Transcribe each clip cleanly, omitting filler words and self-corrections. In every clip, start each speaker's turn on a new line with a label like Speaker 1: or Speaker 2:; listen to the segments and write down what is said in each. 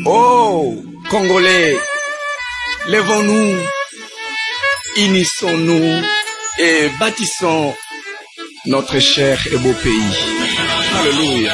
Speaker 1: Oh, Congolais, lèvons-nous, unissons-nous et bâtissons notre cher et beau pays. Alléluia.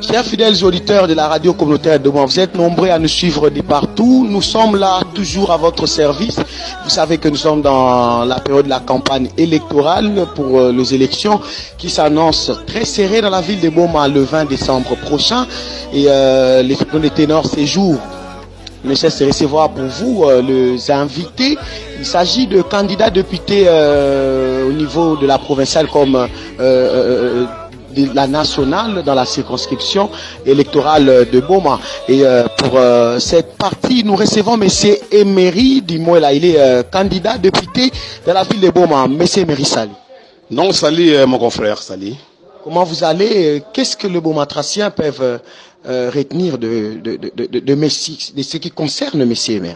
Speaker 2: Chers fidèles auditeurs de la radio communautaire de Bouma, vous êtes nombreux à nous suivre de partout. Nous sommes là toujours à votre service. Vous savez que nous sommes dans la période de la campagne électorale pour les élections qui s'annoncent très serrées dans la ville de Bouma le 20 décembre prochain. Et les ténors séjour ne cesse de recevoir pour vous les invités. Il s'agit de candidats députés au niveau de la provinciale comme de la nationale dans la circonscription électorale de Bouma. Et pour cette partie, nous recevons M. Emery Dimoela. Il est candidat député de la ville de Bouma. M. Emery, salut.
Speaker 3: Non, salut mon confrère, salut.
Speaker 2: Comment vous allez? Qu'est-ce que les Boumatraciens peuvent retenir de ce qui concerne M. Emery?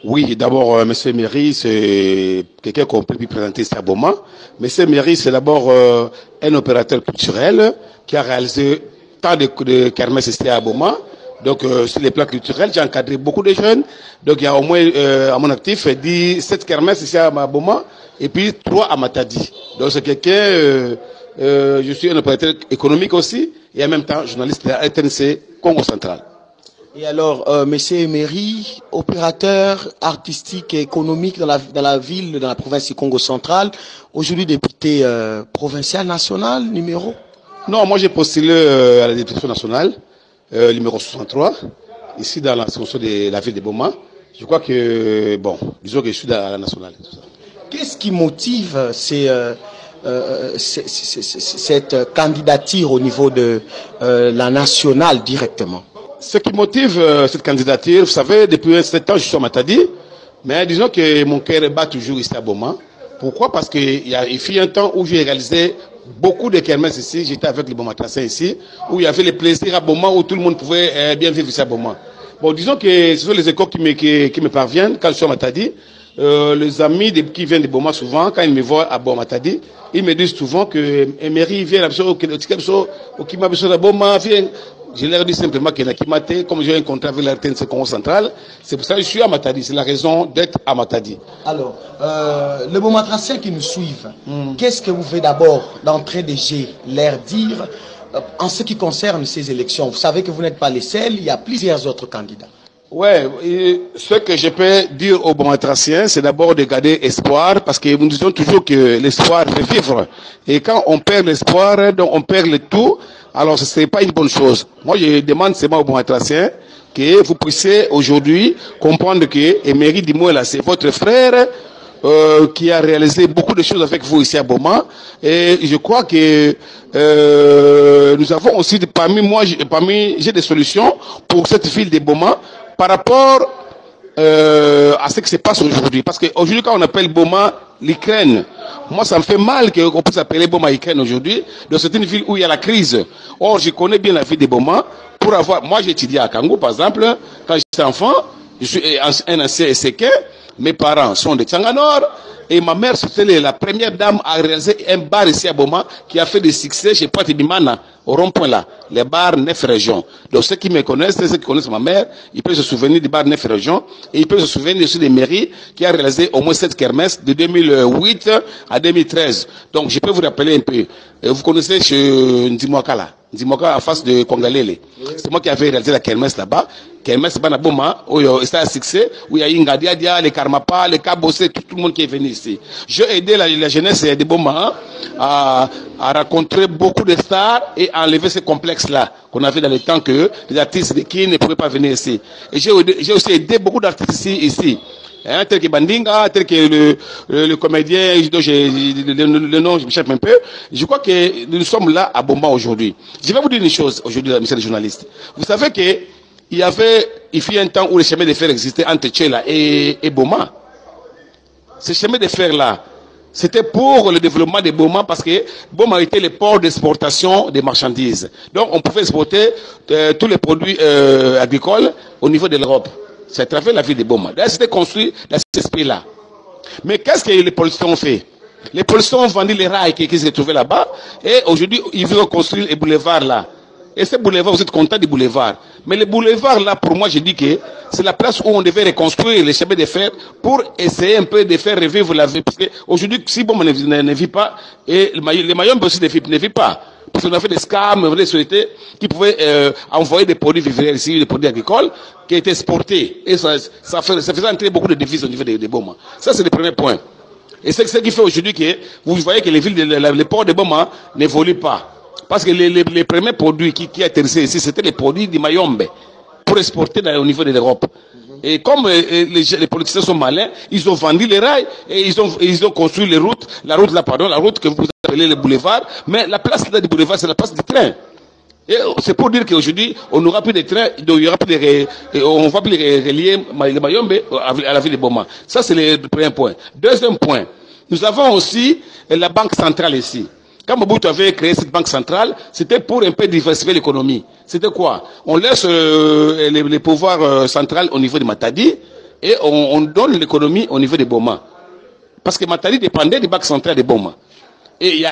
Speaker 3: Oui, d'abord, M. Emery, c'est quelqu'un qu'on peut lui présenter ici à Bouma. M. Emery, c'est d'abord un opérateur culturel qui a réalisé tant de kermesses ici à Bouma. Donc, sur les plans culturels, j'ai encadré beaucoup de jeunes. Donc, il y a au moins, à mon actif, 7 kermesses ici à Bouma et puis 3 à Matadi. Donc, c'est quelqu'un, je suis un opérateur économique aussi et en même temps, journaliste de la RTNC Congo Central.
Speaker 2: Et alors, M. Emery, opérateur artistique et économique dans la ville, dans la province du Congo central, aujourd'hui député provincial, national, numéro?
Speaker 3: Non, moi j'ai postulé à la députation nationale, numéro 63, ici dans la section de la ville de Bouma. Je crois que, bon, disons que je suis dans la nationale.
Speaker 2: Qu'est-ce qui motive cette candidature au niveau de la nationale directement?
Speaker 3: Ce qui motive cette candidature, vous savez, depuis 7 ans, je suis à Matadi, mais disons que mon cœur bat toujours ici à Bouma. Pourquoi? Parce qu'il fut un temps où j'ai réalisé beaucoup de kermesses ici, j'étais avec les Boumatraciens ici, où il y avait le plaisir à Bouma, où tout le monde pouvait bien vivre ici à Bouma. Bon, disons que ce sont les échos qui me parviennent quand je suis à Matadi. Les amis qui viennent de Bouma souvent, quand ils me voient à Matadi, ils me disent souvent que Emery vient à Bouma, vient. Je leur dis simplement qu'il y a qui maté, comme j'ai un contrat avec la RTNC Congo Central, c'est pour ça que je suis à Matadi, c'est la raison d'être à Matadi.
Speaker 2: Alors, les Boumatraciens qui nous suivent, qu'est-ce que vous faites d'abord d'entrée de jeu, leur dire en ce qui concerne ces élections? Vous savez que vous n'êtes pas les seuls, il y a plusieurs autres candidats.
Speaker 3: Ouais, ce que je peux dire aux Boumatraciens, c'est d'abord de garder espoir, parce que nous disons toujours que l'espoir fait vivre. Et quand on perd l'espoir, donc on perd le tout. Alors, ce n'est pas une bonne chose. Moi, je demande seulement aux Boumatraciens que vous puissiez aujourd'hui comprendre que Emery Dimoela, c'est votre frère qui a réalisé beaucoup de choses avec vous ici à Bouma. Et je crois que nous avons aussi, j'ai des solutions pour cette ville de Bouma par rapport à ce qui se passe aujourd'hui. Parce qu'aujourd'hui, quand on appelle Bouma l'Ukraine, moi, ça me fait mal qu'on puisse appeler Bouma l'Ukraine aujourd'hui. Donc, c'est une ville où il y a la crise. Or, je connais bien la ville de Bouma. Moi, j'ai étudié à Kango, par exemple. Quand j'étais enfant, je suis un ancien SK. Mes parents sont de Tchanganor. Et ma mère, c'était la première dame à réaliser un bar ici à Bouma qui a fait des succès chez Pati Bimana, au rond-point là. Les bars 9 régions. Donc ceux qui me connaissent, ceux qui connaissent ma mère, ils peuvent se souvenir du bar 9 régions. Et ils peuvent se souvenir aussi des mairies qui a réalisé au moins 7 kermesses de 2008 à 2013. Donc je peux vous rappeler un peu. Vous connaissez chez Ndimoka là. Ndimoka en face de Kongalele. C'est moi qui avais réalisé la kermesse là-bas. Kermesse Banaboma, où c'est un succès, où il y a Ingadiadia, les Karmapa, les Kabosé, tout le monde qui est venu ici. J'ai aidé la jeunesse de Boma à rencontrer beaucoup de stars et à enlever ces complexes-là qu'on avait dans le temps que les artistes qui ne pouvaient pas venir ici. Et j'ai aussi aidé beaucoup d'artistes ici. hein, tel que Bandinga, tel que le comédien, dont le nom, je m'échappe un peu. Je crois que nous sommes là à Boma aujourd'hui. Je vais vous dire une chose aujourd'hui, monsieur le journaliste. Vous savez que il fut un temps où le chemin de fer existait entre Tchela et Boma. Ce chemin de fer là, c'était pour le développement de Boma parce que Boma était le port d'exportation des marchandises. Donc on pouvait exporter tous les produits agricoles au niveau de l'Europe. C'est à travers la ville de Boma. C'était construit dans cet esprit-là. Mais qu'est-ce que les policiers ont fait? Les policiers ont vendu les rails qui se trouvaient là-bas et aujourd'hui ils veulent construire les boulevards là. Et ces boulevards, vous êtes content des boulevards. Mais les boulevards là, pour moi, je dis que c'est la place où on devait reconstruire les chemins de fer pour essayer un peu de faire revivre la vie. Parce qu'aujourd'hui, si Boma ne vit pas, et les Mayombe aussi ne vivent pas. Parce qu'on a fait des scams, des sociétés qui pouvaient envoyer des produits vivriers ici, des produits agricoles, qui étaient exportés. Et ça faisait entrer beaucoup de devises au niveau des Boma. Ça, c'est le premier point. Et c'est ce qui fait aujourd'hui que vous voyez que les ports de Boma n'évoluent pas. Parce que les premiers produits qui atterrissaient ici, c'était les produits du Mayombe pour exporter au niveau de l'Europe. Et comme les politiciens sont malins, ils ont vendu les rails et ils ont construit la route que vous appelez le boulevard. Mais la place là du boulevard, c'est la place du train. Et c'est pour dire qu'aujourd'hui, on n'aura plus de trains, on ne va plus relier le Mayombe à la ville de Boma. Ça, c'est le premier point. Deuxième point, nous avons aussi la banque centrale ici. Quand Mobutu avait créé cette banque centrale, c'était pour un peu diversifier l'économie. C'était quoi? On laisse les pouvoirs centraux au niveau de Matadi et on donne l'économie au niveau de Boma. Parce que Matadi dépendait des banques centrales de Boma. Et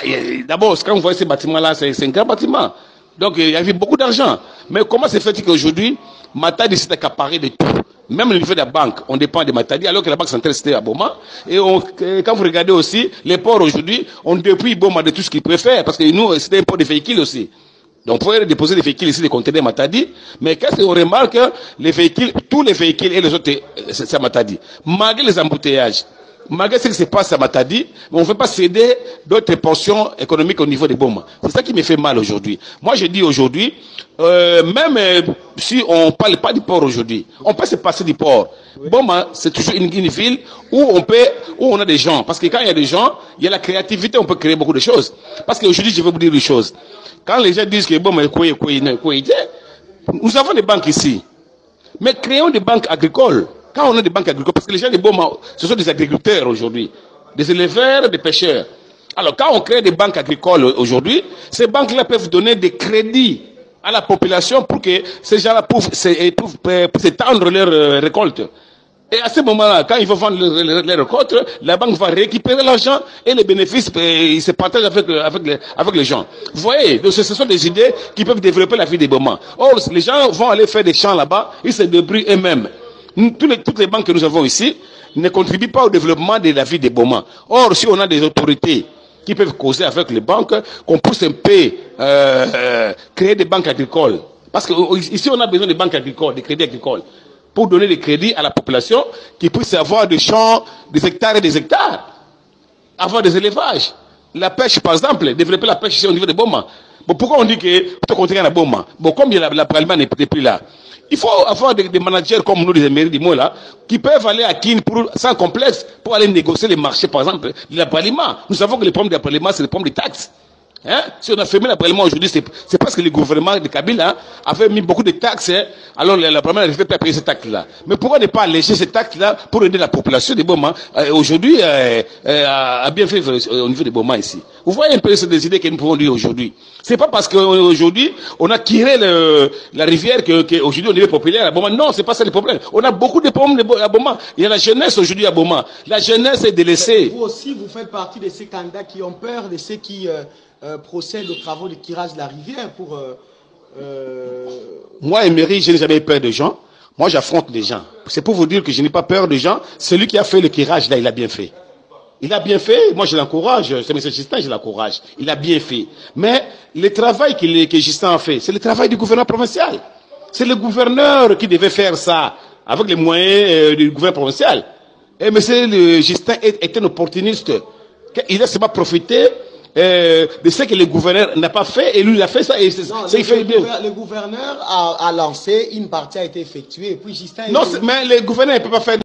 Speaker 3: d'abord, quand vous voyez ces bâtiments-là, c'est un grand bâtiment. Donc il y avait beaucoup d'argent. Mais comment se fait-il qu'aujourd'hui, Matadi s'est accaparé de tout? Même au niveau de la banque, on dépend de Matadi, alors que la banque centrale c'était à Boma. Et quand vous regardez aussi, les ports aujourd'hui, on dépouille Boma de tout ce qu'ils pouvaient faire, parce que nous, c'était un port de véhicules aussi. Donc, on pouvait déposer des véhicules ici, des conteneurs Matadi. Mais qu'est-ce qu'on remarque? Les véhicules, tous les véhicules et les autres, c'est à Matadi. Malgré les embouteillages, malgré ce qui se passe à Matadi, on ne veut pas céder d'autres portions économiques au niveau des Boma. C'est ça qui me fait mal aujourd'hui. Moi, je dis aujourd'hui, même si on ne parle pas du port aujourd'hui, on peut se passer du port. Oui. Boma, c'est toujours une ville où on a des gens. Parce que quand il y a des gens, il y a la créativité, on peut créer beaucoup de choses. Parce qu'aujourd'hui, je vais vous dire une chose. Quand les gens disent que Boma est quoi, nous avons des banques ici. Mais créons des banques agricoles. Quand on a des banques agricoles, parce que les gens de Boma, ce sont des agriculteurs aujourd'hui, des éleveurs, des pêcheurs. Alors, quand on crée des banques agricoles aujourd'hui, ces banques-là peuvent donner des crédits à la population pour que ces gens-là puissent étendre leurs récoltes. Et à ce moment-là, quand ils vont vendre les récoltes, la banque va récupérer l'argent et les bénéfices, ils se partagent avec les gens. Vous voyez, donc ce sont des idées qui peuvent développer la vie des Boma. Or, les gens vont aller faire des champs là-bas, ils se débrouillent eux-mêmes. Toutes les banques que nous avons ici ne contribuent pas au développement de la vie des Boma. Or, si on a des autorités qui peuvent causer avec les banques, qu'on puisse un peu créer des banques agricoles. Parce qu'ici, on a besoin de banques agricoles, des crédits agricoles, pour donner des crédits à la population qui puisse avoir des champs, des hectares et des hectares, avoir des élevages. La pêche, par exemple, développer la pêche ici au niveau de Boma. Bon, pourquoi on dit que tout continue à Boma? Bon, comme la Parlement n'est plus là. Il faut avoir des managers comme nous, les mairies du mot là, qui peuvent aller à Kin sans complexe pour aller négocier les marchés, par exemple, de l'appareillement. Nous savons que les problèmes d'appareillement, c'est les problèmes des taxes. Hein? Si on a fermé l'appareillement aujourd'hui, c'est parce que le gouvernement de Kabila avait mis beaucoup de taxes, hein? Alors l'appareillement n'arrivait pas à payer ces taxes-là. Mais pourquoi ne pas alléger ces taxes-là pour aider la population de Boma aujourd'hui à bien faire au niveau de Boma ici? Vous voyez un peu ces idées que nous pouvons dire aujourd'hui. C'est pas parce qu'aujourd'hui, on a tiré la rivière qu'aujourd'hui on est populaire à Boma. Non, c'est pas ça le problème. On a beaucoup de problèmes à Boma. Il y a la jeunesse aujourd'hui à Boma. La jeunesse est délaissée.
Speaker 2: Vous aussi, vous faites partie de ces candidats qui ont peur, de ceux qui procèdent aux travaux de tirage de la rivière pour...
Speaker 3: Moi, Emery, je n'ai jamais eu peur de gens. Moi, j'affronte les gens. C'est pour vous dire que je n'ai pas peur de gens. Celui qui a fait le tirage, là, il a bien fait. Il a bien fait, moi je l'encourage, c'est M. Justin, je l'encourage. Il a bien fait. Mais le travail que Justin a fait, c'est le travail du gouverneur provincial. C'est le gouverneur qui devait faire ça, avec les moyens du gouverneur provincial. Et M. Justin est un opportuniste. Il a seulement profité de ce que le gouverneur n'a pas fait, et lui il a fait ça, et il fait bien.
Speaker 2: Le gouverneur a lancé, une partie a été effectuée, et puis Justin...
Speaker 3: Non, mais le gouverneur ne peut pas faire